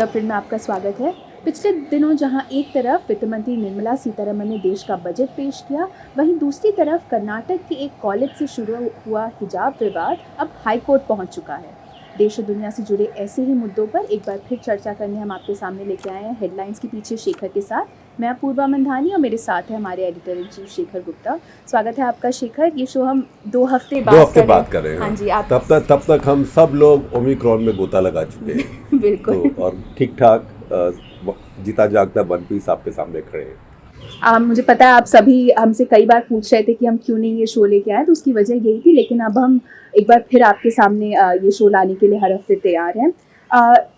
The print में आपका स्वागत है। पिछले दिनों जहां एक तरफ वित्त मंत्री निर्मला सीतारमण ने देश का बजट पेश किया, वहीं दूसरी तरफ कर्नाटक के एक कॉलेज से शुरू हुआ हिजाब विवाद अब हाईकोर्ट पहुंच चुका है। देश और दुनिया से जुड़े ऐसे ही मुद्दों पर एक बार फिर चर्चा करने हम आपके सामने लेके आए हैं हेडलाइंस के पीछे शेखर के साथ। मैं अपूर्वा मंधानी और मेरे साथ है हमारे editor in chief Shekhar Gupta. स्वागत है आपका शेखर। ये शो हम 2 हफ्ते बात कर रहे हैं। हाँ जी, आप तब तक हम सब लोग ओमिक्रॉन में गोता लगा चुके हैं। बिल्कुल। तो और ठीक ठाक जीता जागता वन पीस आपके सामने खड़े हैं। मुझे पता है आप सभी हमसे कई बार पूछ रहे थे कि हम क्यों नहीं ये शो लेके आए, तो उसकी वजह यही थी। लेकिन अब हम एक बार फिर आपके सामने ये शो लाने के लिए हर हफ्ते तैयार हैं।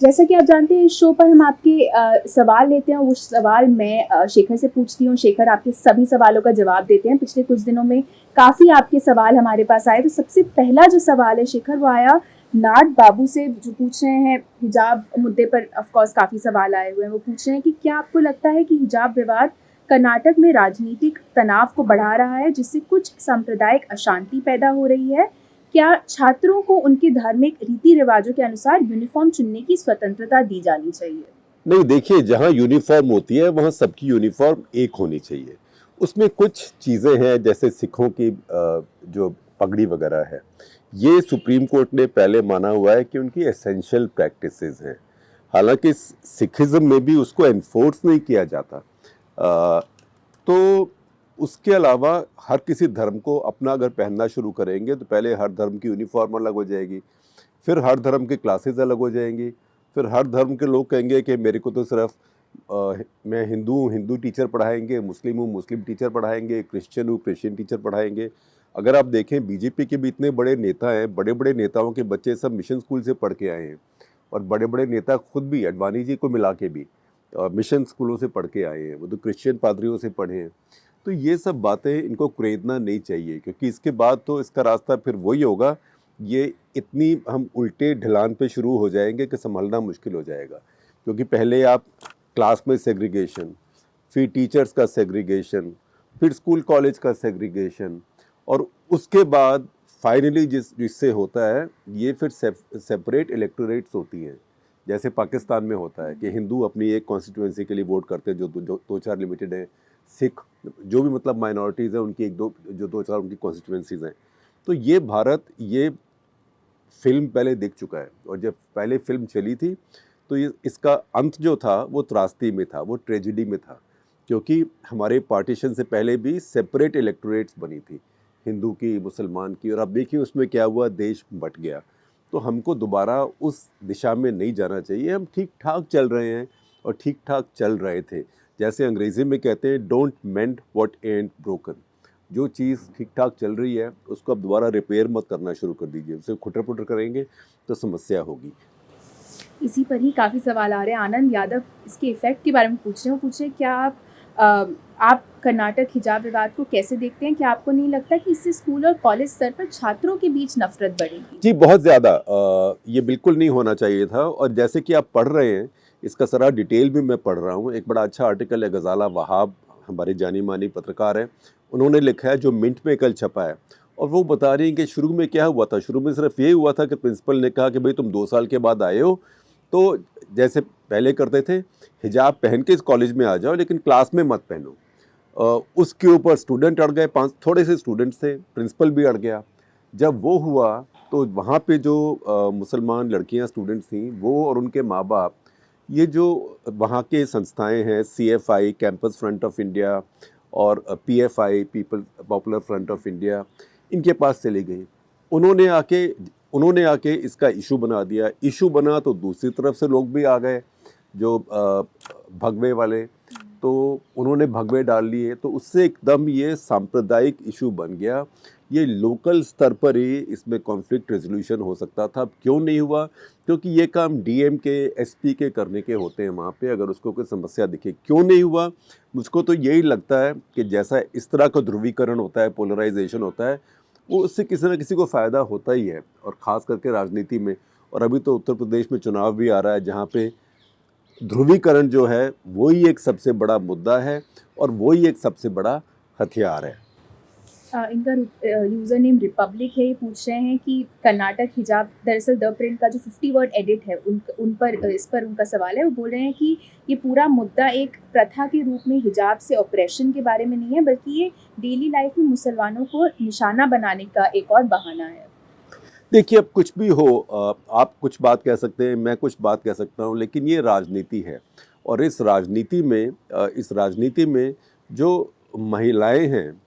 जैसा कि आप जानते हैं, इस शो पर हम आपके सवाल लेते हैं। वो सवाल मैं शेखर से पूछती हूँ, शेखर आपके सभी सवालों का जवाब देते हैं। पिछले कुछ दिनों में काफ़ी आपके सवाल हमारे पास आए। तो सबसे पहला जो सवाल है शेखर, वो आया नाट बाबू से, जो पूछ रहे हैं हिजाब मुद्दे पर। ऑफकोर्स काफ़ी सवाल आए हुए हैं। वो पूछ रहे हैं कि क्या आपको लगता है कि हिजाब विवाद कर्नाटक में राजनीतिक तनाव को बढ़ा रहा है, जिससे कुछ सांप्रदायिक अशांति पैदा हो रही है? क्या छात्रों को उनके धार्मिक रीति रिवाजों के अनुसार यूनिफॉर्म चुनने की स्वतंत्रता दी जानी चाहिए? नहीं, देखिए, जहाँ यूनिफॉर्म होती है वहाँ सबकी यूनिफॉर्म एक होनी चाहिए। उसमें कुछ चीज़ें हैं, जैसे सिखों की जो पगड़ी वगैरह है, ये सुप्रीम कोर्ट ने पहले माना हुआ है कि उनकी एसेंशियल प्रैक्टिसेस हैं। हालांकि सिखिज्म में भी उसको एनफोर्स नहीं किया जाता। तो उसके अलावा हर किसी धर्म को अपना अगर पहनना शुरू करेंगे तो पहले हर धर्म की यूनिफॉर्म अलग हो जाएगी, फिर हर धर्म की क्लासेस अलग हो जाएंगी, फिर हर धर्म के लोग कहेंगे कि मेरे को तो सिर्फ मैं हिंदू हूँ, हिंदू टीचर पढ़ाएंगे, मुस्लिम हूँ, मुस्लिम टीचर पढ़ाएंगे, क्रिश्चियन हूँ, क्रिश्चियन टीचर पढ़ाएंगे। अगर आप देखें, बीजेपी के भी इतने बड़े नेता हैं, बड़े बड़े नेताओं के बच्चे सब मिशन स्कूल से पढ़ के आए हैं, और बड़े बड़े नेता खुद भी, अडवाणी जी को मिला के भी मिशन स्कूलों से पढ़ के आए हैं, वो तो क्रिश्चियन पादरियों से पढ़े हैं। तो ये सब बातें इनको कुरेदना नहीं चाहिए, क्योंकि इसके बाद तो इसका रास्ता फिर वही होगा। ये इतनी हम उल्टे ढलान पे शुरू हो जाएंगे कि संभलना मुश्किल हो जाएगा। क्योंकि पहले आप क्लास में सेग्रीगेशन, फिर टीचर्स का सेग्रीगेशन, फिर स्कूल कॉलेज का सेग्रीगेशन, और उसके बाद फाइनली जिससे होता है ये फिर सेपरेट इलेक्टोरेट्स होती हैं। जैसे पाकिस्तान में होता है कि हिंदू अपनी एक कॉन्स्टिट्यूंसी के लिए वोट करते हैं, जो दो चार लिमिटेड हैं, सिख जो भी मतलब माइनॉरिटीज़ हैं उनकी दो चार उनकी कॉन्स्टिट्यूंसीज हैं। तो ये भारत ये फिल्म पहले देख चुका है, और जब पहले फिल्म चली थी तो ये इसका अंत जो था वो त्रासदी में था, वो ट्रेजिडी में था, क्योंकि हमारे पार्टीशन से पहले भी सेपरेट इलेक्टोरेट्स बनी थी, हिंदू की, मुसलमान की, और अब देखिए उसमें क्या हुआ, देश बट गया। तो हमको दोबारा उस दिशा में नहीं जाना चाहिए। हम ठीक ठाक चल रहे हैं और ठीक ठाक चल रहे थे। जैसे अंग्रेज़ी में कहते हैं, don't mend what and broken. जो चीज़ ठीक ठाक चल रही है उसको अब दोबारा रिपेयर मत करना शुरू कर दीजिए। उसे खुटर पुटर करेंगे तो समस्या होगी। इसी पर ही काफ़ी सवाल आ रहे हैं। आनंद यादव इसके इफेक्ट के बारे में पूछ रहे हैं। वो पूछ रहे हैं, क्या आप कर्नाटक हिजाब विवाद को कैसे देखते हैं? क्या आपको नहीं लगता कि इससे स्कूल और कॉलेज स्तर पर छात्रों के बीच नफरत बढ़ेगी? जी, बहुत ज़्यादा। ये बिल्कुल नहीं होना चाहिए था। और जैसे कि आप पढ़ रहे हैं, इसका सारा डिटेल भी मैं पढ़ रहा हूँ। एक बड़ा अच्छा आर्टिकल है, गजाला वहाब हमारे जानी मानी पत्रकार हैं, उन्होंने लिखा है, जो मिंट में कल छपा है। और वो बता रही हैं कि शुरू में क्या हुआ था। शुरू में सिर्फ ये हुआ था कि प्रिंसिपल ने कहा कि भाई तुम 2 साल के बाद आए हो, तो जैसे पहले करते थे, हिजाब पहन के इस कॉलेज में आ जाओ, लेकिन क्लास में मत पहनो। उसके ऊपर स्टूडेंट अड़ गए, 5 थोड़े से स्टूडेंट्स थे, प्रिंसिपल भी अड़ गया। जब वो हुआ तो वहाँ पे जो मुसलमान लड़कियाँ स्टूडेंट्स थीं, वो और उनके माँ बाप, ये जो वहाँ के संस्थाएं हैं, CFI campus front of India और PFI popular front of India, इनके पास चली गई। उन्होंने आके इसका इशू बना दिया। इशू बना तो दूसरी तरफ से लोग भी आ गए, जो भगवे वाले, तो उन्होंने भगवे डाल लिए। तो उससे एकदम ये सांप्रदायिक इशू बन गया। ये लोकल स्तर पर ही इसमें कॉन्फ्लिक्ट रेजोल्यूशन हो सकता था। अब क्यों नहीं हुआ? क्योंकि ये काम DM के SP के करने के होते हैं वहाँ पे, अगर उसको कोई समस्या दिखे। क्यों नहीं हुआ? मुझको तो यही लगता है कि जैसा इस तरह का ध्रुवीकरण होता है, पोलराइजेशन होता है, वो उससे किसी न किसी को फ़ायदा होता ही है, और ख़ास करके राजनीति में। और अभी तो उत्तर प्रदेश में चुनाव भी आ रहा है, जहाँ पे ध्रुवीकरण जो है वही एक सबसे बड़ा मुद्दा है और वही एक सबसे बड़ा हथियार है। इनका यूज़र नेम रिपब्लिक है, ये पूछ रहे हैं कि कर्नाटक हिजाब, दरअसल द प्रिंट का जो 50 वर्ड एडिट है उन पर इस पर उनका सवाल है। वो बोल रहे हैं कि ये पूरा मुद्दा एक प्रथा के रूप में हिजाब से ऑपरेशन के बारे में नहीं है, बल्कि ये डेली लाइफ में मुसलमानों को निशाना बनाने का एक और बहाना है। देखिए, अब कुछ भी हो, आप कुछ बात कह सकते हैं, मैं कुछ बात कह सकता हूँ, लेकिन ये राजनीति है। और इस राजनीति में जो महिलाएं हैं,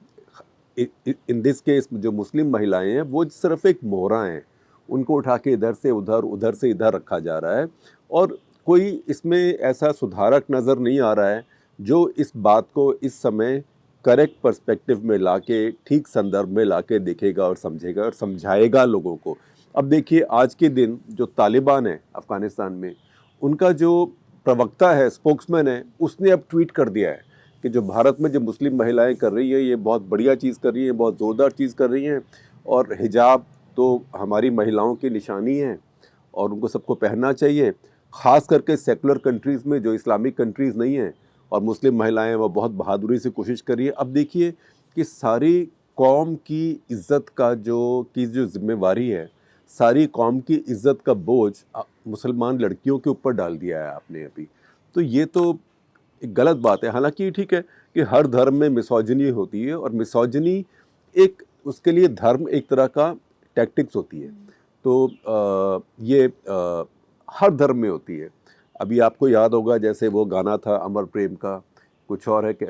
इन दिस केस जो मुस्लिम महिलाएं हैं, वो सिर्फ एक मोहरा हैं। उनको उठा के इधर से उधर, उधर से इधर रखा जा रहा है, और कोई इसमें ऐसा सुधारक नज़र नहीं आ रहा है जो इस बात को इस समय करेक्ट पर्सपेक्टिव में लाके, ठीक संदर्भ में लाके देखेगा और समझेगा और समझाएगा लोगों को। अब देखिए, आज के दिन जो तालिबान है अफ़गानिस्तान में, उनका जो प्रवक्ता है, स्पोक्समैन है, उसने अब ट्वीट कर दिया है कि जो भारत में जो मुस्लिम महिलाएं कर रही है, ये बहुत बढ़िया चीज़ कर रही हैं, बहुत ज़ोरदार चीज़ कर रही हैं, और हिजाब तो हमारी महिलाओं की निशानी है और उनको सबको पहनना चाहिए। ख़ास करके सेकुलर कंट्रीज़ में, जो इस्लामिक कंट्रीज़ नहीं हैं, और मुस्लिम महिलाएं वो बहुत बहादुरी से कोशिश कर रही है। अब देखिए कि सारी कौम की इज़्ज़त की जो जिम्मेवारी है, सारी कौम की इज़्ज़त का बोझ मुसलमान लड़कियों के ऊपर डाल दिया है आपने अभी। तो ये तो एक गलत बात है। हालांकि ठीक है कि हर धर्म में मिसोजिनी होती है, और मिसोजिनी एक, उसके लिए धर्म एक तरह का टैक्टिक्स होती है। तो ये हर धर्म में होती है। अभी आपको याद होगा, जैसे वो गाना था अमर प्रेम का, कुछ और है कि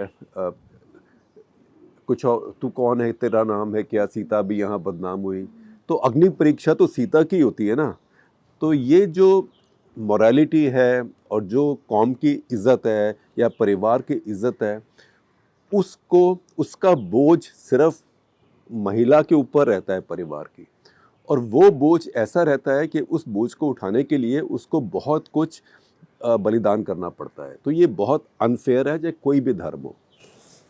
कुछ और, तू कौन है तेरा नाम है क्या, सीता भी यहाँ बदनाम हुई। तो अग्नि परीक्षा तो सीता की होती है ना। तो ये जो मोरालिटी है और जो कौम की इज़्ज़त है या परिवार की इज़्ज़त है, उसको, उसका बोझ सिर्फ महिला के ऊपर रहता है, परिवार की। और वो बोझ ऐसा रहता है कि उस बोझ को उठाने के लिए उसको बहुत कुछ बलिदान करना पड़ता है। तो ये बहुत अनफेयर है, चाहे कोई भी धर्म हो।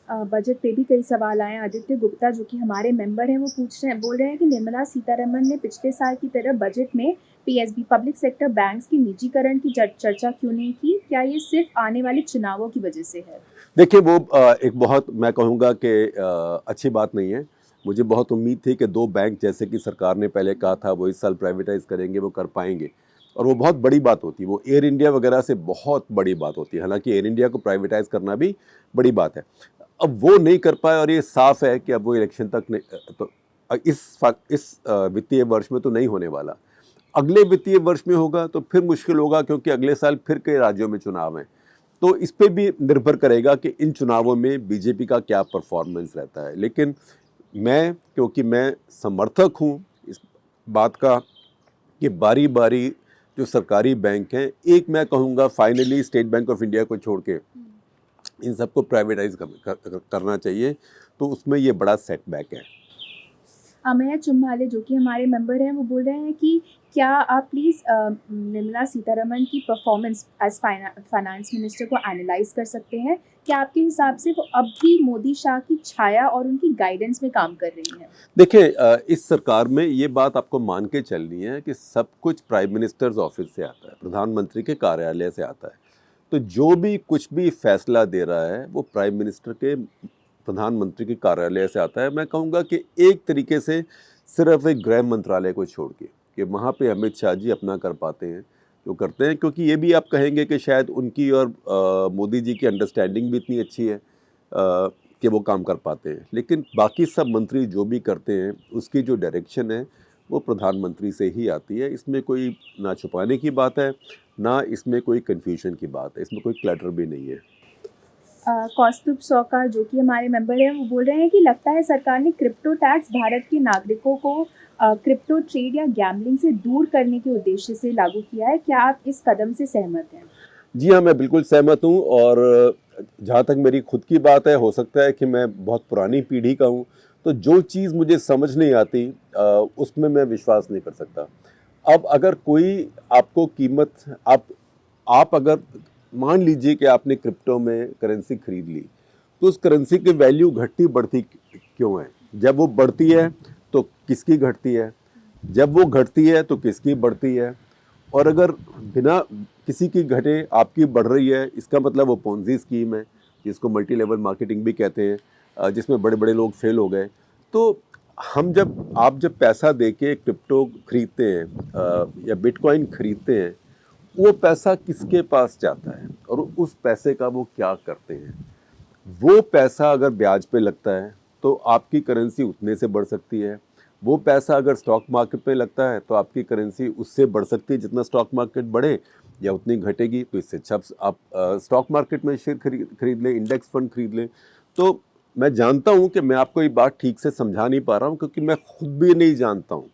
बजट पे भी कई सवाल आए हैं। आदित्य गुप्ता जो कि हमारे मेंबर हैं, वो बोल रहे हैं कि निर्मला सीतारमण ने पिछले साल की तरह बजट में पीएसबी पब्लिक सेक्टर बैंक्स की निजीकरण की चर्चा क्यों नहीं की? क्या ये सिर्फ आने वाले चुनावों की वजह से है? देखिए, वो एक बहुत, मैं कहूँगा कि अच्छी बात नहीं है। मुझे बहुत उम्मीद थी कि 2 बैंक, जैसे कि सरकार ने पहले कहा था वो इस साल प्राइवेटाइज़ करेंगे, वो कर पाएंगे, और वो बहुत बड़ी बात होती है। वो एयर इंडिया वगैरह से बहुत बड़ी बात होती है। हालांकि एयर इंडिया को प्राइवेटाइज़ करना भी बड़ी बात है। अब वो नहीं कर पाए, और ये साफ है कि अब वो इलेक्शन तक नहीं, तो इस वित्तीय वर्ष में तो नहीं होने वाला। अगले वित्तीय वर्ष में होगा तो फिर मुश्किल होगा, क्योंकि अगले साल फिर कई राज्यों में चुनाव हैं। तो इस पे भी निर्भर करेगा कि इन चुनावों में बीजेपी का क्या परफॉर्मेंस रहता है। लेकिन क्योंकि मैं समर्थक हूँ इस बात का कि बारी बारी जो सरकारी बैंक हैं, एक मैं कहूँगा finally state bank of India को छोड़ के इन सबको प्राइवेटाइज करना चाहिए, तो उसमें ये बड़ा सेटबैक है। अमेय चुम्भाले जो कि हमारे मेंबर हैं, वो बोल रहे हैं कि क्या आप प्लीज़ निर्मला सीतारमण की परफॉर्मेंस एज फाइनेंस मिनिस्टर को एनालाइज कर सकते हैं? क्या आपके हिसाब से वो अब भी मोदी शाह की छाया और उनकी गाइडेंस में काम कर रही हैं? देखिए, इस सरकार में ये बात आपको मान के चलनी है कि सब कुछ प्राइम मिनिस्टर्स ऑफिस से आता है, प्रधानमंत्री के कार्यालय से आता है। तो जो भी कुछ भी फैसला दे रहा है वो प्राइम मिनिस्टर के, प्रधानमंत्री के कार्यालय से आता है। मैं कहूँगा कि एक तरीके से सिर्फ एक गृह मंत्रालय को छोड़ के, कि वहाँ पे अमित शाह जी अपना कर पाते हैं जो करते हैं, क्योंकि ये भी आप कहेंगे कि शायद उनकी और मोदी जी की अंडरस्टैंडिंग भी इतनी अच्छी है कि वो काम कर पाते हैं। लेकिन बाकी सब मंत्री जो भी करते हैं, उसकी जो डायरेक्शन है वो प्रधानमंत्री से ही आती है। इसमें कोई ना छुपाने की बात है, ना इसमें कोई कन्फ्यूजन की बात है, इसमें कोई क्लटर भी नहीं है। कौस्तुभ सौका जो कि हमारे मेंबर हैं, वो बोल रहे हैं कि लगता है सरकार ने क्रिप्टो टैक्स भारत के नागरिकों को क्रिप्टो ट्रेड या गैम्बलिंग से दूर करने के उद्देश्य से लागू किया है। क्या आप इस कदम से सहमत हैं? जी हाँ, मैं बिल्कुल सहमत हूँ। और जहाँ तक मेरी खुद की बात है, हो सकता है कि मैं बहुत पुरानी पीढ़ी का हूँ, तो जो चीज़ मुझे समझ नहीं आती उसमें मैं विश्वास नहीं कर सकता। अब अगर कोई आपको कीमत, आप अगर मान लीजिए कि आपने क्रिप्टो में करेंसी खरीद ली, तो उस करेंसी की वैल्यू घटती बढ़ती क्यों है? जब वो बढ़ती है तो किसकी घटती है? जब वो घटती है तो किसकी बढ़ती है? और अगर बिना किसी की घटे आपकी बढ़ रही है, इसका मतलब वो पोंजी स्कीम है, जिसको मल्टी लेवल मार्केटिंग भी कहते हैं, जिसमें बड़े बड़े लोग फेल हो गए। तो आप जब पैसा देके क्रिप्टो खरीदते हैं या बिटकॉइन खरीदते हैं, वो पैसा किसके पास जाता है और उस पैसे का वो क्या करते हैं? वो पैसा अगर ब्याज पे लगता है तो आपकी करेंसी उतने से बढ़ सकती है। वो पैसा अगर स्टॉक मार्केट पे लगता है तो आपकी करेंसी उससे बढ़ सकती है, जितना स्टॉक मार्केट बढ़े या उतनी घटेगी। तो इससे अच्छा आप स्टॉक मार्केट में शेयर खरीद लें, इंडेक्स फंड खरीद लें। तो मैं जानता हूँ कि मैं आपको ये बात ठीक से समझा नहीं पा रहा हूँ, क्योंकि मैं खुद भी नहीं जानता हूँ।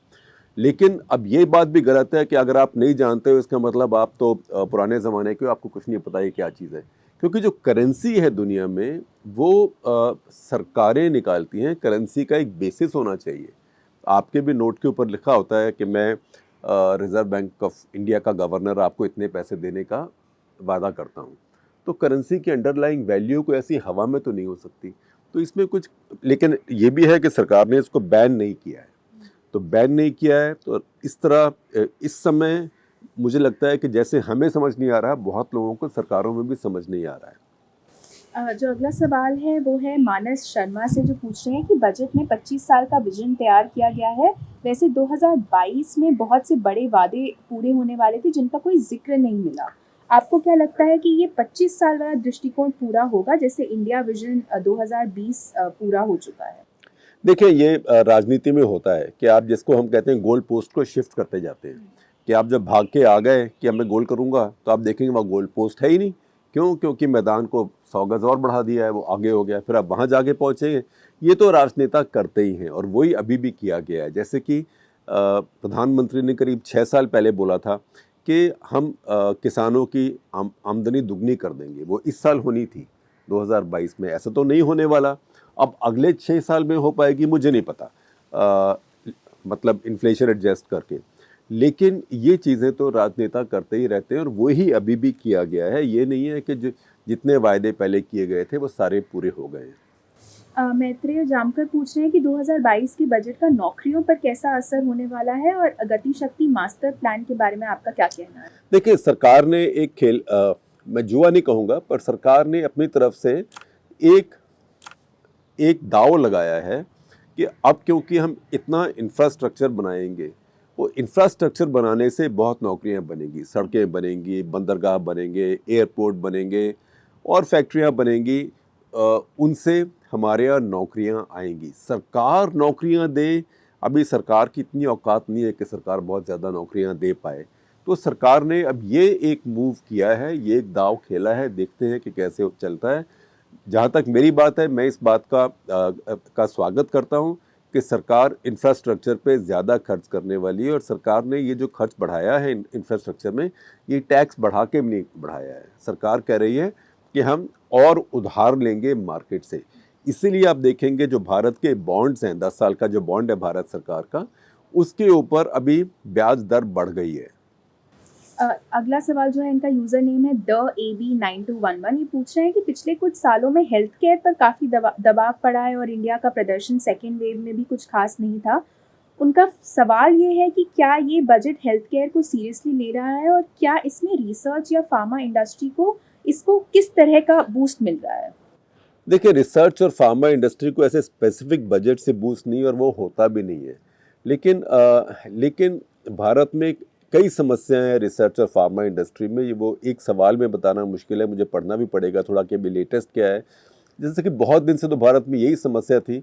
लेकिन अब ये बात भी गलत है कि अगर आप नहीं जानते हो इसका मतलब आप तो पुराने ज़माने के हो, आपको कुछ नहीं पता ये क्या चीज़ है। क्योंकि जो करेंसी है दुनिया में वो सरकारें निकालती हैं। करेंसी का एक बेसिस होना चाहिए। आपके भी नोट के ऊपर लिखा होता है कि मैं रिजर्व बैंक ऑफ इंडिया का गवर्नर आपको इतने पैसे देने का वादा करता हूँ। तो करेंसी की अंडरलाइंग वैल्यू को ऐसी हवा में तो नहीं हो सकती। तो इसमें कुछ, लेकिन ये भी है कि सरकार ने इसको बैन नहीं किया है। तो बैन नहीं किया है तो इस तरह इस समय मुझे लगता है कि जैसे हमें समझ नहीं आ रहा, बहुत लोगों को सरकारों में भी समझ नहीं आ रहा है। जो अगला सवाल है वो है मानस शर्मा से, जो पूछ रहे हैं कि बजट में 25 साल का विजन तैयार किया गया है। वैसे 2022 में बहुत से बड़े वादे पूरे होने वाले थे जिनका कोई जिक्र नहीं मिला। आपको क्या लगता है कि ये 25 साल वाला दृष्टिकोण पूरा होगा, जैसे इंडिया विजन 2020 पूरा हो चुका है? देखिए, ये राजनीति में होता है कि आप जिसको हम कहते हैं गोल पोस्ट को शिफ्ट करते जाते हैं। कि आप जब भाग के आ गए कि अब मैं गोल करूंगा, तो आप देखेंगे वहाँ गोल पोस्ट है ही नहीं। क्यों? क्योंकि मैदान को 100 गज और बढ़ा दिया है, वो आगे हो गया, फिर आप वहाँ जाके पहुँचे। ये तो राजनेता करते ही हैं और वही अभी भी किया गया है। जैसे कि प्रधानमंत्री ने करीब 6 साल पहले बोला था कि हम किसानों की आमदनी दुगनी कर देंगे। वो इस साल होनी थी 2022 में। ऐसा तो नहीं होने वाला। अब अगले 6 साल में हो पाएगी मुझे नहीं पता, मतलब इन्फ्लेशन एडजस्ट करके। लेकिन ये चीज़ें तो राजनेता करते ही रहते हैं और वही अभी भी किया गया है। ये नहीं है कि जितने वायदे पहले किए गए थे वो सारे पूरे हो गए हैं। मैत्रेय जामकर पूछ रहे हैं कि 2022 के बजट का नौकरियों पर कैसा असर होने वाला है और गति शक्ति मास्टर प्लान के बारे में आपका क्या कहना है? देखिए, सरकार ने एक मैं जुआ नहीं कहूँगा, पर सरकार ने अपनी तरफ से एक एक दांव लगाया है कि अब क्योंकि हम इतना इंफ्रास्ट्रक्चर बनाएंगे, वो इंफ्रास्ट्रक्चर बनाने से बहुत नौकरियां बनेंगी, सड़कें बनेंगी, बंदरगाह बनेंगे, एयरपोर्ट बनेंगे और फैक्ट्रियां बनेंगी। उनसे हमारे यहाँ नौकरियां आएंगी। सरकार नौकरियां दे, अभी सरकार की इतनी औकात नहीं है कि सरकार बहुत ज़्यादा नौकरियां दे पाए। तो सरकार ने अब ये एक मूव किया है, ये एक दांव खेला है। देखते हैं कि कैसे वो चलता है। जहाँ तक मेरी बात है, मैं इस बात का स्वागत करता हूँ कि सरकार इंफ्रास्ट्रक्चर पे ज़्यादा खर्च करने वाली है। और सरकार ने ये जो खर्च बढ़ाया है इंफ्रास्ट्रक्चर में, ये टैक्स बढ़ा के भी नहीं बढ़ाया है। सरकार कह रही है कि हम और उधार लेंगे मार्केट से। इसीलिए आप देखेंगे जो भारत के बॉन्ड्स हैं, 10 साल का जो बॉन्ड है भारत सरकार का, उसके ऊपर अभी ब्याज दर बढ़ गई है। अगला सवाल जो है, इनका यूजर नेम है AB9211। ये पूछ रहे हैं कि पिछले कुछ सालों में हेल्थ केयर पर काफ़ी दबाव पड़ा है और इंडिया का प्रदर्शन सेकेंड वेव में भी कुछ खास नहीं था। उनका सवाल ये है कि क्या ये बजट हेल्थ केयर को सीरियसली ले रहा है और क्या इसमें रिसर्च या फार्मा इंडस्ट्री को इसको किस तरह का बूस्ट मिल रहा है? देखिए, रिसर्च और फार्मा इंडस्ट्री को ऐसे स्पेसिफिक बजट से बूस्ट नहीं, और वो होता भी नहीं है। लेकिन भारत में कई समस्याएं हैं रिसर्च और फार्मा इंडस्ट्री में। ये वो एक सवाल में बताना मुश्किल है, मुझे पढ़ना भी पड़ेगा थोड़ा कि अभी लेटेस्ट क्या है। जैसे कि बहुत दिन से तो भारत में यही समस्या थी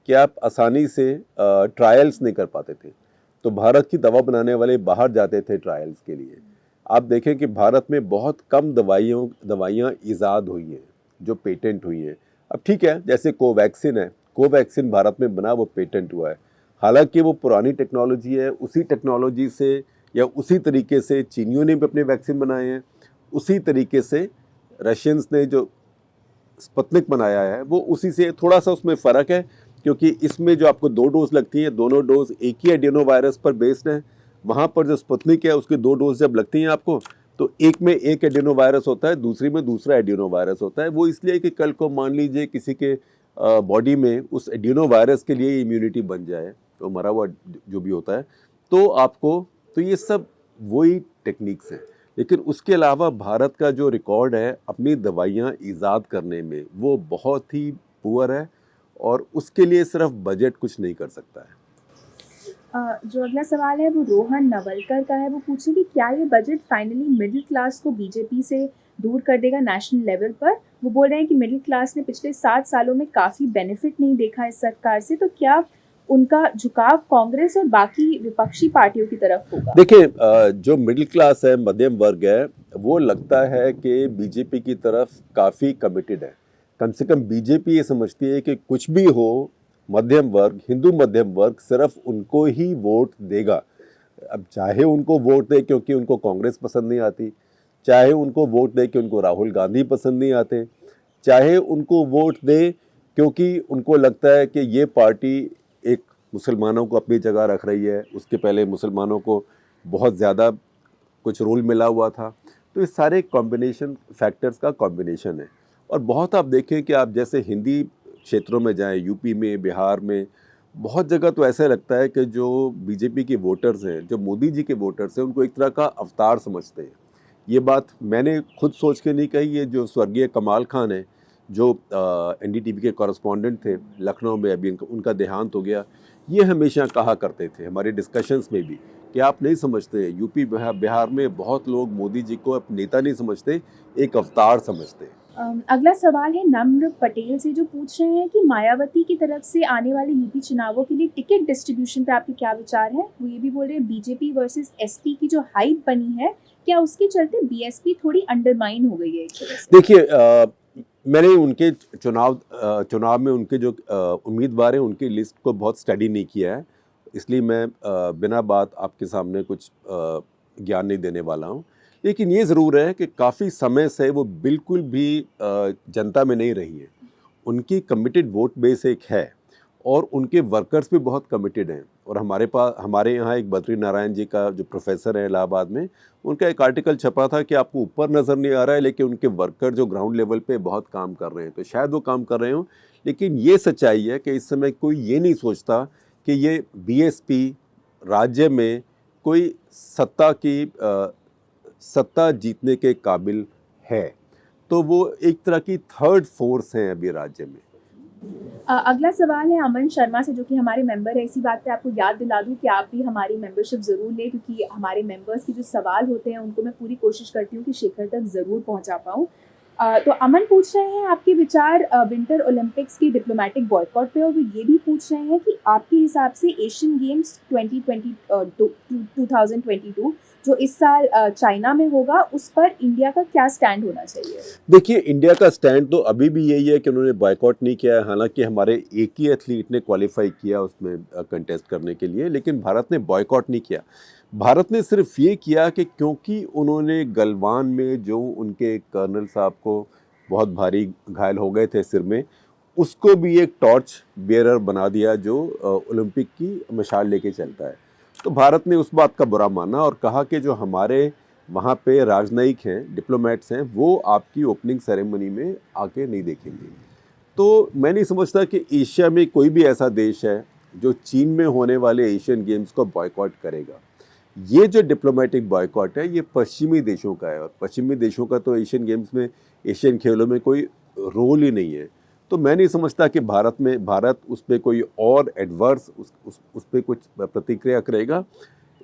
कि आप आसानी से ट्रायल्स नहीं कर पाते थे। तो भारत की दवा बनाने वाले बाहर जाते थे ट्रायल्स के लिए। आप देखें कि भारत में बहुत कम दवाइयाँ ईजाद हुई हैं जो पेटेंट हुई हैं। अब ठीक है, जैसे कोवैक्सिन है, कोवैक्सिन भारत में बना, वो पेटेंट हुआ है। हालांकि वो पुरानी टेक्नोलॉजी है, उसी टेक्नोलॉजी से या उसी तरीके से चीनियों ने भी अपने वैक्सीन बनाए हैं, उसी तरीके से रशियंस ने जो स्पुतनिक बनाया है वो उसी से। थोड़ा सा उसमें फ़र्क है क्योंकि इसमें जो आपको 2 डोज लगती हैं, दोनों डोज एक ही एडिनो वायरस पर बेस्ड है। वहाँ पर जो स्पुतनिक है उसकी 2 डोज जब लगती हैं आपको, तो एक में एक एडिनो वायरस होता है, दूसरी में दूसरा एडिनो वायरस होता है। वो इसलिए कि कल को मान लीजिए किसी के बॉडी में उस एडिनो वायरस के लिए इम्यूनिटी बन जाए, तो मरा हुआ जो भी होता है, तो आपको, तो ये सब वही टेक्निक्स हैं। लेकिन उसके अलावा भारत का जो रिकॉर्ड है अपनी दवाइयाँ ईजाद करने में, वो बहुत ही पुअर है। और उसके लिए सिर्फ बजट कुछ नहीं कर सकता है। जो अगला सवाल है वो रोहन नवलकर का है। वो पूछे कि क्या ये बजट फाइनली मिडिल क्लास को बीजेपी से दूर कर देगा नेशनल लेवल पर। वो बोल रहे हैं कि मिडिल क्लास ने पिछले 7 सालों में काफ़ी बेनिफिट नहीं देखा इस सरकार से, तो क्या उनका झुकाव कांग्रेस और बाकी विपक्षी पार्टियों की तरफ होगा? देखिए, जो मिडिल क्लास है, मध्यम वर्ग है, वो लगता है कि बीजेपी की तरफ काफ़ी कमिटेड है। कम से कम बीजेपी ये समझती है कि कुछ भी हो, मध्यम वर्ग, हिंदू मध्यम वर्ग सिर्फ उनको ही वोट देगा। अब चाहे उनको वोट दे क्योंकि उनको कांग्रेस पसंद नहीं आती, चाहे उनको वोट दे कि उनको राहुल गांधी पसंद नहीं आते, चाहे उनको वोट दे क्योंकि उनको लगता है कि ये पार्टी एक मुसलमानों को अपनी जगह रख रही है, उसके पहले मुसलमानों को बहुत ज़्यादा कुछ रोल मिला हुआ था। तो ये सारे कॉम्बिनेशन फैक्टर्स का कॉम्बिनेशन है। और बहुत आप देखें कि आप जैसे हिंदी क्षेत्रों में जाएं, यूपी में, बिहार में, बहुत जगह तो ऐसा लगता है कि जो बीजेपी के वोटर्स हैं, जो मोदी जी के वोटर्स हैं, उनको एक तरह का अवतार समझते हैं। ये बात मैंने खुद सोच के नहीं कही, ये जो स्वर्गीय कमाल खान है, जो एनडीटीवी के कॉरेस्पॉन्डेंट थे लखनऊ में, अभी उनका देहांत हो गया, ये हमेशा कहा करते थे हमारे डिस्कशंस में भी कि आप नहीं समझते, यूपी बिहार में बहुत लोग मोदी जी को अब नेता नहीं समझते, एक अवतार समझते हैं। अगला सवाल है नम्र पटेल से, जो पूछ रहे हैं कि मायावती की तरफ से आने वाले यूपी चुनावों के लिए टिकट डिस्ट्रीब्यूशन पे आपके क्या विचार हैं। वो ये भी बोल रहे हैं बीजेपी वर्सेस एसपी की जो हाइप बनी है, क्या उसके चलते बीएसपी थोड़ी अंडरमाइन हो गई है एक तरह से? देखिए, मैंने उनके चुनाव में उनके जो उम्मीदवार हैं उनकी लिस्ट को बहुत स्टडी नहीं किया है, इसलिए मैं बिना बात आपके सामने कुछ ज्ञान नहीं देने वाला हूँ। लेकिन ये ज़रूर है कि काफ़ी समय से वो बिल्कुल भी जनता में नहीं रही है। उनकी कमिटेड वोट बेस एक है और उनके वर्कर्स भी बहुत कमिटेड हैं। और हमारे यहाँ एक बद्री नारायण जी का जो प्रोफेसर है इलाहाबाद में, उनका एक आर्टिकल छपा था कि आपको ऊपर नज़र नहीं आ रहा है लेकिन उनके वर्कर जो ग्राउंड लेवल पे बहुत काम कर रहे हैं, तो शायद वो काम कर रहे हों। लेकिन ये सच्चाई है कि इस समय कोई ये नहीं सोचता कि ये बीएसपी राज्य में कोई सत्ता जीतने के काबिल है। तो वो एक तरह की थर्ड फोर्स है अभी राज्य में। अगला सवाल है अमन शर्मा से, जो कि हमारे मेंबर है। इसी बात पे आपको याद दिला दूं कि आप भी हमारी मेंबरशिप ज़रूर लें, क्योंकि हमारे मेंबर्स के जो सवाल होते हैं उनको मैं पूरी कोशिश करती हूँ कि शेखर तक ज़रूर पहुँचा पाऊँ। तो अमन पूछ रहे हैं आपके विचार विंटर ओलंपिक्स की डिप्लोमेटिक बॉयकॉट पे, और वो ये भी पूछ रहे हैं कि आपके हिसाब से एशियन गेम्स 2022 जो इस साल चाइना में होगा, उस पर इंडिया का क्या स्टैंड होना चाहिए? देखिए, इंडिया का स्टैंड तो अभी भी यही है कि उन्होंने बॉयकॉट नहीं किया है। हालांकि हमारे एक ही एथलीट ने क्वालिफाई किया उसमें कंटेस्ट करने के लिए, लेकिन भारत ने बॉयकॉट नहीं किया। भारत ने सिर्फ ये किया कि क्योंकि उन्होंने गलवान में जो उनके कर्नल साहब को बहुत भारी घायल हो गए थे सिर में, उसको भी एक टॉर्च बेयरर बना दिया जो ओलंपिक की मशाल लेके चलता है। तो भारत ने उस बात का बुरा माना और कहा कि जो हमारे वहाँ पे राजनयिक हैं, डिप्लोमेट्स हैं, वो आपकी ओपनिंग सेरेमनी में आके नहीं देखेंगे। तो मैं नहीं समझता कि एशिया में कोई भी ऐसा देश है जो चीन में होने वाले एशियन गेम्स को बॉयकॉट करेगा। ये जो डिप्लोमेटिक बॉयकॉट है, ये पश्चिमी देशों का है और पश्चिमी देशों का तो एशियन गेम्स में, एशियन खेलों में कोई रोल ही नहीं है। तो मैं नहीं समझता कि भारत उस पर कोई और एडवर्स उस पर कुछ प्रतिक्रिया करेगा।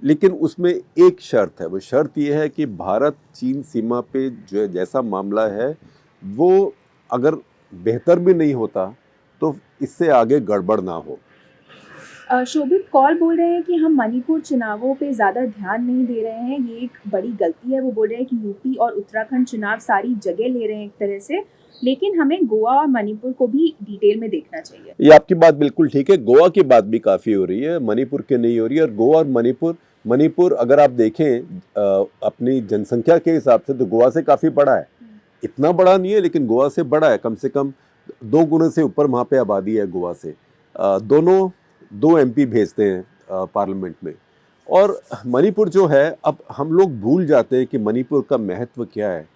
लेकिन उसमें एक शर्त है, वो शर्त ये है कि भारत चीन सीमा पे जो जैसा मामला है वो अगर बेहतर भी नहीं होता तो इससे आगे गड़बड़ ना हो। शोभित कौल बोल रहे हैं कि हम मणिपुर चुनावों पे ज़्यादा ध्यान नहीं दे रहे हैं, ये एक बड़ी गलती है। वो बोल रहे हैं कि यूपी और उत्तराखंड चुनाव सारी जगह ले रहे हैं एक तरह से, लेकिन हमें गोवा और मणिपुर को भी डिटेल में देखना चाहिए। ये आपकी बात बिल्कुल ठीक है, गोवा की बात भी काफ़ी हो रही है, मणिपुर की नहीं हो रही है। और गोवा और मणिपुर अगर आप देखें अपनी जनसंख्या के हिसाब से तो गोवा से काफ़ी बड़ा है। इतना बड़ा नहीं है लेकिन गोवा से बड़ा है, कम से कम 2 गुने से ऊपर वहाँ पे आबादी है गोवा से। दोनों 2 एमपी भेजते हैं पार्लियामेंट में। और मणिपुर जो है, अब हम लोग भूल जाते हैं कि मणिपुर का महत्व क्या है।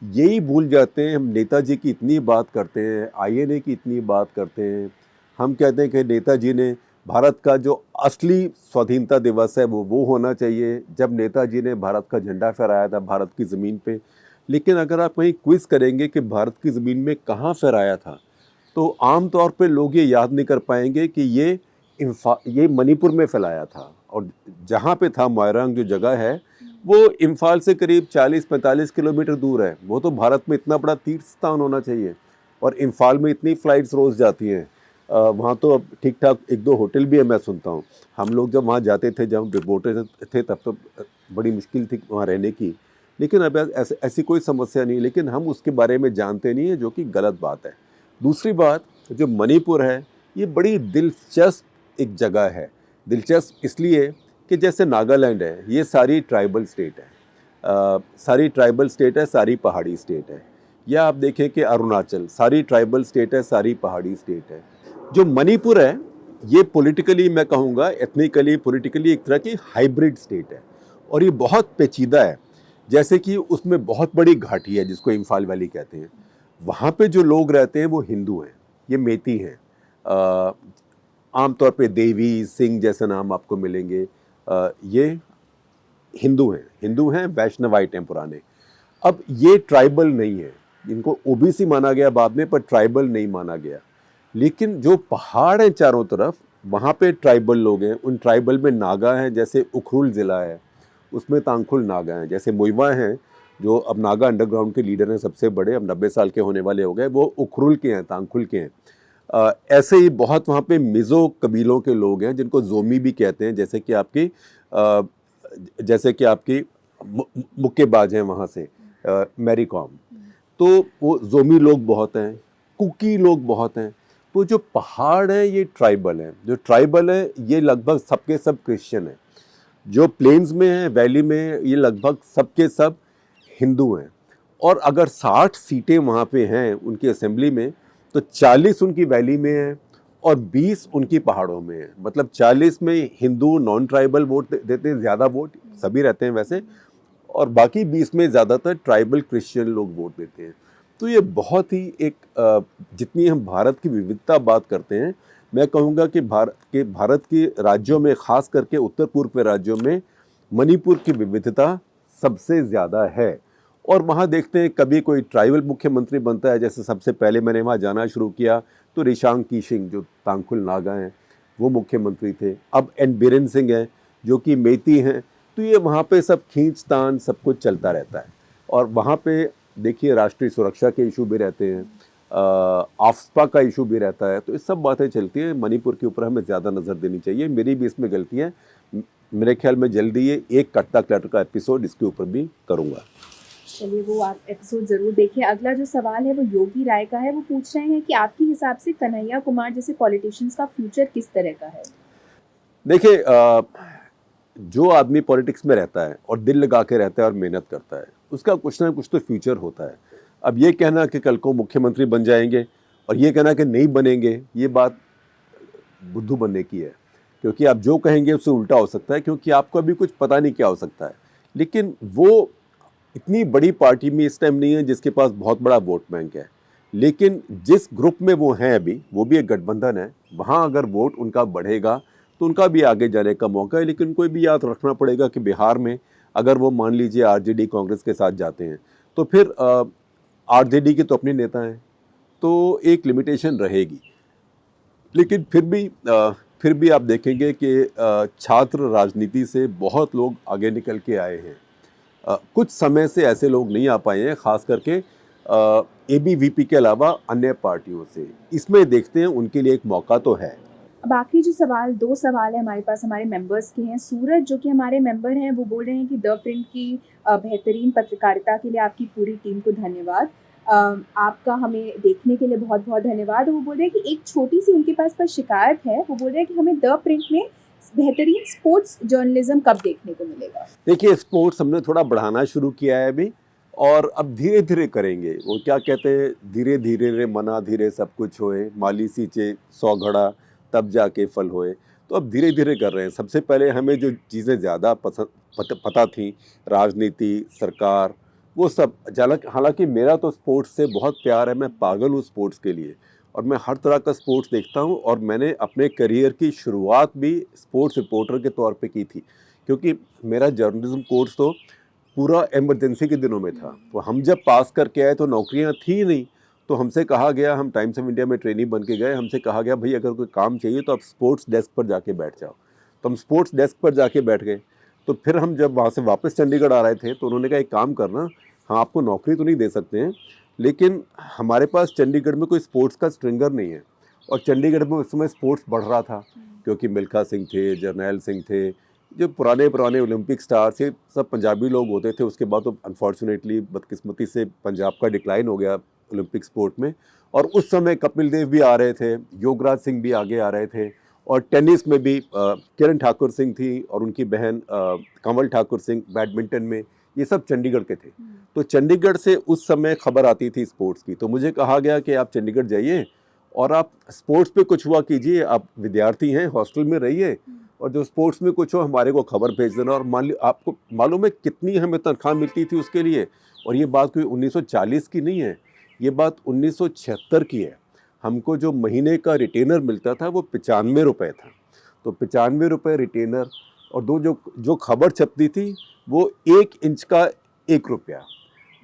यही भूल जाते हैं, हम नेताजी की इतनी बात करते हैं, आईएनए की इतनी बात करते हैं, हम कहते हैं कि नेताजी ने भारत का जो असली स्वाधीनता दिवस है वो होना चाहिए जब नेताजी ने भारत का झंडा फहराया था भारत की ज़मीन पे। लेकिन अगर आप कहीं क्विज़ करेंगे कि भारत की ज़मीन में कहाँ फहराया था, तो आम तौर पे लोग ये याद नहीं कर पाएंगे कि ये मणिपुर में फैलाया था, और जहाँ पे था मोइरांग जो जगह है वो इम्फाल से करीब 40-45 किलोमीटर दूर है। वो तो भारत में इतना बड़ा तीर्थ स्थान होना चाहिए, और इम्फाल में इतनी फ़्लाइट्स रोज़ जाती हैं। वहाँ तो अब ठीक ठाक एक दो होटल भी है, मैं सुनता हूँ। हम लोग जब वहाँ जाते थे, जब रिपोर्टर थे, तब तो बड़ी मुश्किल थी वहाँ रहने की, लेकिन अब ऐसी कोई समस्या नहीं, लेकिन हम उसके बारे में जानते नहीं है, जो कि गलत बात है। दूसरी बात, जो मणिपुर है ये बड़ी दिलचस्प एक जगह है। दिलचस्प इसलिए कि जैसे नागालैंड है, ये सारी ट्राइबल स्टेट है, सारी ट्राइबल स्टेट है, सारी पहाड़ी स्टेट है। या आप देखें कि अरुणाचल सारी ट्राइबल स्टेट है, सारी पहाड़ी स्टेट है। जो मणिपुर है ये पॉलिटिकली, मैं कहूँगा एथनिकली पॉलिटिकली एक तरह की हाइब्रिड स्टेट है, और ये बहुत पेचीदा है। जैसे कि उसमें बहुत बड़ी घाटी है जिसको इम्फाल वैली कहते हैं। वहाँ पे जो लोग रहते हैं वो हिंदू हैं, ये मेती हैं। आमतौर पे देवी सिंह जैसे नाम आपको मिलेंगे। ये हिंदू हैं, वैष्णवाइट हैं पुराने। अब ये ट्राइबल नहीं है, इनको ओबीसी माना गया बाद में, पर ट्राइबल नहीं माना गया। लेकिन जो पहाड़ हैं चारों तरफ, वहाँ पे ट्राइबल लोग हैं। उन ट्राइबल में नागा हैं, जैसे उखरुल ज़िला है उसमें तांखुल नागा हैं, जैसे मोइवा हैं जो अब नागा अंडरग्राउंड के लीडर हैं सबसे बड़े, अब 90 साल के होने वाले हो गए, वो उखरुल के हैं, तांखुल के हैं। ऐसे ही बहुत वहाँ पे मिज़ो कबीलों के लोग हैं जिनको जोमी भी कहते हैं, जैसे कि आपकी मुक्केबाज हैं वहाँ से, मैरी कॉम। तो वो जोमी लोग बहुत हैं, कुकी लोग बहुत हैं। तो जो पहाड़ हैं ये ट्राइबल हैं। जो ट्राइबल हैं ये लगभग सबके सब क्रिश्चियन हैं। जो प्लेन्स में हैं, वैली में, ये लगभग सबके सब हिंदू हैं। और अगर 60 सीटें वहाँ पे हैं उनकी असेंबली में, तो 40 उनकी वैली में हैं और 20 उनकी पहाड़ों में हैं। मतलब 40 में हिंदू नॉन ट्राइबल वोट देते हैं, ज़्यादा वोट सभी रहते हैं वैसे, और बाकी 20 में ज़्यादातर ट्राइबल क्रिश्चियन लोग वोट देते हैं। तो ये बहुत ही जितनी हम भारत की विविधता बात करते हैं, मैं कहूँगा कि भारत के राज्यों में, खास करके उत्तर पूर्व के राज्यों में, मणिपुर की विविधता सबसे ज़्यादा है। और वहाँ देखते हैं कभी कोई ट्राइबल मुख्यमंत्री बनता है, जैसे सबसे पहले मैंने वहाँ जाना शुरू किया तो रिशांग कीशिंग जो तांखुल नागा हैं वो मुख्यमंत्री थे। अब एन बीरेन सिंह हैं जो कि मेती हैं। तो ये वहाँ पे सब खींचतान सब कुछ चलता रहता है। और वहाँ पे देखिए राष्ट्रीय सुरक्षा के इशू भी रहते हैं, आफ्सपा का इशू भी रहता है। तो ये सब बातें चलती हैं। मणिपुर के ऊपर हमें ज़्यादा नज़र देनी चाहिए। मेरी भी इसमें गलती है। मेरे ख्याल में जल्दी ये एक कट्टा क्लटर का एपिसोड इसके ऊपर भी करूँगा। चलिए, वो आप एपिसोड ज़रूर देखिए। अगला जो सवाल है वो योगी राय का है। वो पूछ रहे हैं कि आपके हिसाब से कन्हैया कुमार जैसे पॉलिटिशियंस का फ्यूचर किस तरह का है? देखिए, जो आदमी पॉलिटिक्स में रहता है और दिल लगा के रहता है और मेहनत करता है, उसका कुछ ना कुछ तो फ्यूचर होता है। अब ये कहना कि कल को मुख्यमंत्री बन जाएंगे और ये कहना कि नहीं बनेंगे, ये बात बुद्धू बनने की है। क्योंकि आप जो कहेंगे उससे उल्टा हो सकता है, क्योंकि आपको अभी कुछ पता नहीं क्या हो सकता है। लेकिन वो इतनी बड़ी पार्टी में इस टाइम नहीं है जिसके पास बहुत बड़ा वोट बैंक है। लेकिन जिस ग्रुप में वो हैं अभी, वो भी एक गठबंधन है, वहाँ अगर वोट उनका बढ़ेगा तो उनका भी आगे जाने का मौका है। लेकिन उनको भी याद रखना पड़ेगा कि बिहार में अगर वो मान लीजिए आरजेडी कांग्रेस के साथ जाते हैं तो फिर आरजेडी के तो अपने नेता हैं, तो एक लिमिटेशन रहेगी। लेकिन फिर भी आप देखेंगे कि छात्र राजनीति से बहुत लोग आगे निकल के आए हैं। कुछ समय से ऐसे लोग नहीं आ पाए हैं, खास करके एबीवीपी के अलावा अन्य पार्टियों से। इसमें देखते हैं उनके लिए एक मौका तो है। अब आखिरी जो सवाल, 2 सवाल है हमारे पास हमारे मेंबर्स के हैं। सूरज जो कि हमारे मेंबर हैं, वो बोल रहे हैं कि द प्रिंट की बेहतरीन पत्रकारिता के लिए आपकी पूरी टीम को धन्यवाद। आपका हमें देखने के लिए बहुत बहुत धन्यवाद। वो बोल रहे हैं कि एक छोटी सी उनके पास पर शिकायत है। वो बोल रहे हैं कि हमें द प्रिंट में बेहतरीन स्पोर्ट्स जर्नलिज्म कब देखने को मिलेगा? देखिए, स्पोर्ट्स हमने थोड़ा बढ़ाना शुरू किया है अभी, और अब धीरे धीरे करेंगे। वो क्या कहते हैं, धीरे धीरे रे मना धीरे सब कुछ होए, माली सींचे 100 घड़ा तब जाके फल होए। तो अब धीरे धीरे कर रहे हैं। सबसे पहले हमें जो चीज़ें ज़्यादा पता थी, राजनीति, सरकार, वो सब। हालांकि मेरा तो स्पोर्ट्स से बहुत प्यार है, मैं पागल हूँ स्पोर्ट्स के लिए, और मैं हर तरह का स्पोर्ट्स देखता हूँ। और मैंने अपने करियर की शुरुआत भी स्पोर्ट्स रिपोर्टर के तौर पे की थी, क्योंकि मेरा जर्नलिज्म कोर्स तो पूरा इमरजेंसी के दिनों में था। तो हम जब पास करके आए तो नौकरियाँ थी नहीं, तो हमसे कहा गया, हम टाइम्स ऑफ इंडिया में ट्रेनी बन के गए, हमसे कहा गया भाई अगर कोई काम चाहिए तो आप स्पोर्ट्स डेस्क पर जाके बैठ जाओ। तो हम स्पोर्ट्स डेस्क पर जाके बैठ गए। तो फिर हम जब वहाँ से वापस चंडीगढ़ आ रहे थे तो उन्होंने कहा एक काम करना, हाँ आपको नौकरी तो नहीं दे सकते हैं, लेकिन हमारे पास चंडीगढ़ में कोई स्पोर्ट्स का स्ट्रिंगर नहीं है। और चंडीगढ़ में उस समय स्पोर्ट्स बढ़ रहा था, क्योंकि मिल्खा सिंह थे, जर्नैल सिंह थे, जो पुराने ओलंपिक स्टार्स, ये सब पंजाबी लोग होते थे। उसके बाद तो अनफॉर्चुनेटली बदकिस्मती से पंजाब का डिक्लाइन हो गया ओलंपिक स्पोर्ट में। और उस समय कपिल देव भी आ रहे थे, योगराज सिंह भी आगे आ रहे थे, और टेनिस में भी किरण ठाकुर सिंह थी और उनकी बहन कंवल ठाकुर सिंह, बैडमिंटन में, ये सब चंडीगढ़ के थे। तो चंडीगढ़ से उस समय खबर आती थी स्पोर्ट्स की। तो मुझे कहा गया कि आप चंडीगढ़ जाइए और आप स्पोर्ट्स पे कुछ हुआ कीजिए, आप विद्यार्थी हैं, हॉस्टल में रहिए, और जो स्पोर्ट्स में कुछ हो हमारे को खबर भेज देना। और मान ली आपको मालूम है कितनी हमें तनख्वाह मिलती थी उसके लिए, और ये बात कोई 1940 की नहीं है, ये बात 1976 की है। हमको जो महीने का रिटेनर मिलता था वो 95 रुपये था। तो 95 रुपये रिटेनर, और जो खबर छपती थी वो 1 इंच का 1 रुपया,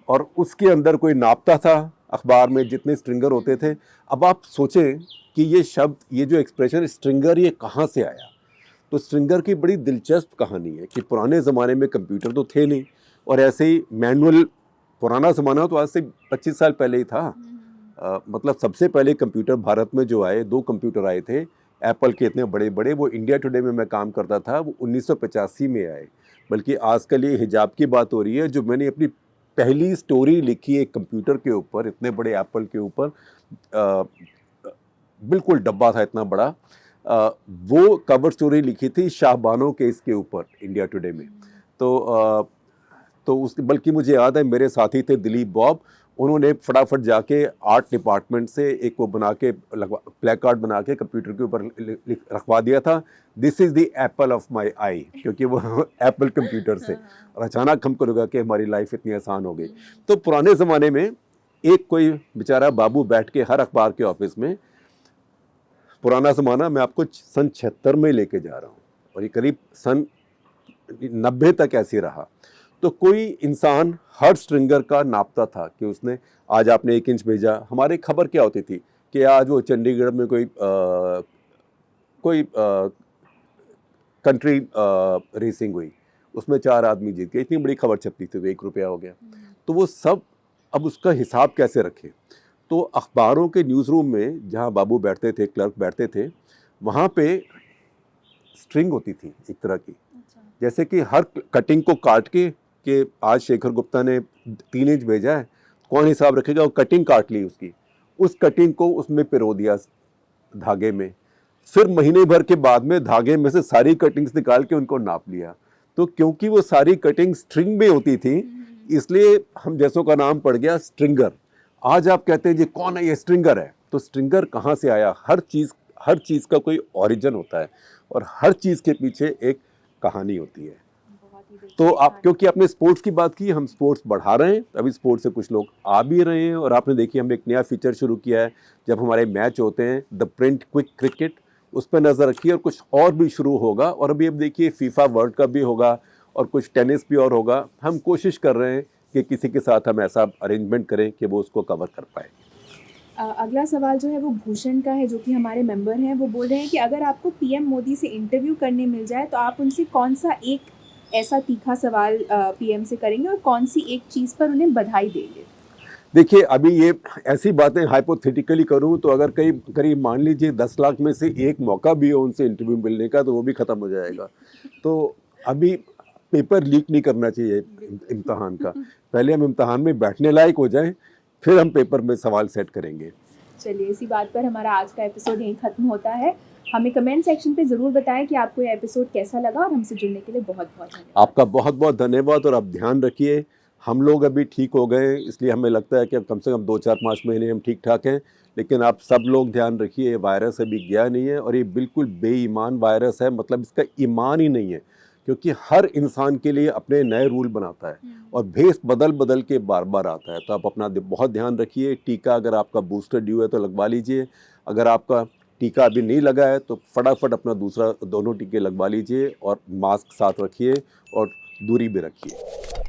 और उसके अंदर कोई नापता था अखबार में जितने स्ट्रिंगर होते थे। अब आप सोचें कि ये शब्द, ये जो एक्सप्रेशन स्ट्रिंगर, ये कहाँ से आया। तो स्ट्रिंगर की बड़ी दिलचस्प कहानी है कि पुराने ज़माने में कंप्यूटर तो थे नहीं, और ऐसे ही मैनुअल, पुराना ज़माना तो आज से 25 साल पहले ही था। मतलब सबसे पहले कंप्यूटर भारत में जो आए, 2 कंप्यूटर आए थे एप्पल के, इतने बड़े बड़े, वो इंडिया टुडे में मैं काम करता था, वो 1985 में आए। बल्कि आजकल ये हिजाब की बात हो रही है, जो मैंने अपनी पहली स्टोरी लिखी है कंप्यूटर के ऊपर, इतने बड़े एप्पल के ऊपर, बिल्कुल डब्बा था इतना बड़ा, वो कवर स्टोरी लिखी थी शाहबानो केस के ऊपर इंडिया टुडे में। तो उस, बल्कि मुझे याद है मेरे साथी थे दिलीप बॉब, उन्होंने फटाफट जाके आर्ट डिपार्टमेंट से एक वो बना के प्ले कार्ड बना के कंप्यूटर के ऊपर रखवा दिया था, this is the apple of my eye, क्योंकि वो एप्पल कंप्यूटर से। और अचानक हमको लगा कि हमारी लाइफ इतनी आसान हो गई। तो पुराने ज़माने में एक कोई बेचारा बाबू बैठ के हर अखबार के ऑफिस में, पुराना ज़माना मैं आपको सन 76 में लेके जा रहा हूँ, और ये करीब सन 90 तक ऐसे रहा। तो कोई इंसान हर स्ट्रिंगर का नापता था कि उसने आज आपने 1 इंच भेजा। हमारी खबर क्या होती थी कि आज वो चंडीगढ़ में कोई कंट्री रेसिंग हुई, उसमें 4 आदमी जीत गए, इतनी बड़ी खबर छपती थी, तो 1 रुपया हो गया। तो वो सब, अब उसका हिसाब कैसे रखें। तो अखबारों के न्यूज़ रूम में जहाँ बाबू बैठते थे, क्लर्क बैठते थे, वहाँ पे स्ट्रिंग होती थी एक तरह की। जैसे कि हर कटिंग को काट के कि आज शेखर गुप्ता ने 3 इंच भेजा है, कौन हिसाब रखेगा, वो कटिंग काट ली उसकी, उस कटिंग को उसमें पिरो दिया धागे में, फिर महीने भर के बाद में धागे में से सारी कटिंग्स निकाल के उनको नाप लिया। तो क्योंकि वो सारी कटिंग स्ट्रिंग में होती थी, इसलिए हम जैसों का नाम पड़ गया स्ट्रिंगर। आज आप कहते हैं जी कौन है ये स्ट्रिंगर है, तो स्ट्रिंगर कहाँ से आया। हर चीज़ का कोई ओरिजिन होता है, और हर चीज़ के पीछे एक कहानी होती है। तो आप, क्योंकि आपने स्पोर्ट्स की बात की, हम स्पोर्ट्स बढ़ा रहे हैं, अभी स्पोर्ट्स से कुछ लोग आ भी रहे हैं। और आपने देखिए हमने एक नया फीचर शुरू किया है, जब हमारे मैच होते हैं द प्रिंट क्विक क्रिकेट, उस पर नज़र रखिए, और कुछ और भी शुरू होगा। और अभी अब देखिए फीफा वर्ल्ड कप भी होगा, और कुछ टेनिस भी और होगा। हम कोशिश कर रहे हैं कि किसी के साथ हम ऐसा अरेंजमेंट करें कि वो उसको कवर कर पाए। अगला सवाल जो है वो भूषण का है, जो कि हमारे मेंबर हैं। वो बोल रहे हैं कि अगर आपको पीएम मोदी से इंटरव्यू करने मिल जाए तो आप उनसे कौन सा एक ऐसा तीखा सवाल पीएम से करेंगे, और कौन सी एक चीज़ पर उन्हें बधाई देंगे। देखिए अभी ये ऐसी बातें हाइपोथेटिकली करूं तो अगर करीब मान लीजिए 10 लाख में से एक मौका भी हो उनसे इंटरव्यू मिलने का, तो वो भी ख़त्म हो जाएगा। तो अभी पेपर लीक नहीं करना चाहिए इम्तहान का, पहले हम इम्तहान में बैठने लायक हो जाएं, फिर हम पेपर में सवाल सेट करेंगे। चलिए, इसी बात पर हमारा आज का एपिसोड यहीं ख़त्म होता है। हमें कमेंट सेक्शन पे ज़रूर बताएं कि आपको ये एपिसोड कैसा लगा, और हमसे जुड़ने के लिए बहुत बहुत धन्यवाद। आपका बहुत बहुत धन्यवाद। और आप ध्यान रखिए, हम लोग अभी ठीक हो गए, इसलिए हमें लगता है कि अब कम से कम 2-4-5 महीने हम ठीक ठाक हैं, लेकिन आप सब लोग ध्यान रखिए, ये वायरस अभी गया नहीं है, और ये बिल्कुल बेईमान वायरस है। मतलब इसका ईमान ही नहीं है, क्योंकि हर इंसान के लिए अपने नए रूल बनाता है, और भेस बदल के बार बार आता है। तो आप अपना बहुत ध्यान रखिए। टीका अगर आपका बूस्टर ड्यू है तो लगवा लीजिए, अगर आपका टीका अभी नहीं लगा है तो फटाफट अपना दोनों टीके लगवा लीजिए, और मास्क साथ रखिए और दूरी भी रखिए।